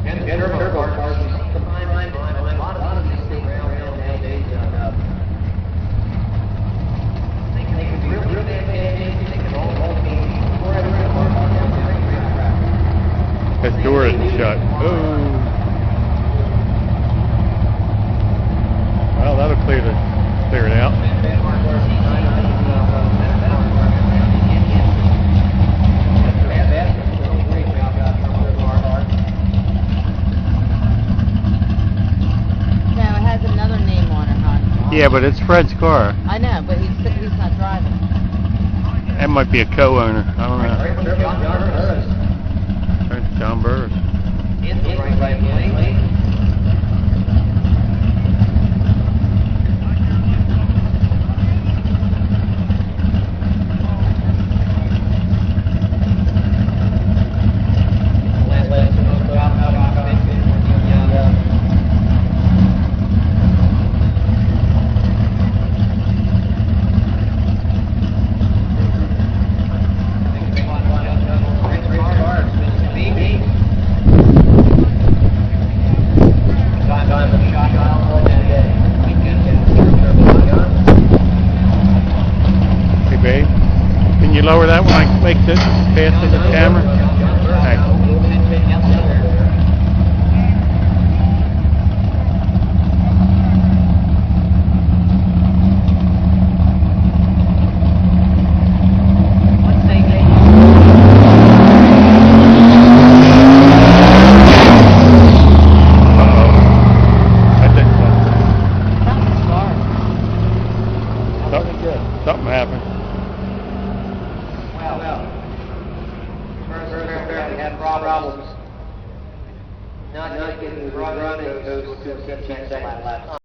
turbo cars, you see combined a lot of these things around nowadays. They can be real fantastic. They can all be forever apart on them. That door isn't shut. Oh. Well, that'll clear it out. Yeah, but it's Fred's car. I know, but he's not driving. That might be a co-owner. I don't know. John Burris. Can you lower that one? I can make this past the camera. Thanks. Something happened. Well, first had problems. Not getting the running goes to 15 seconds last time.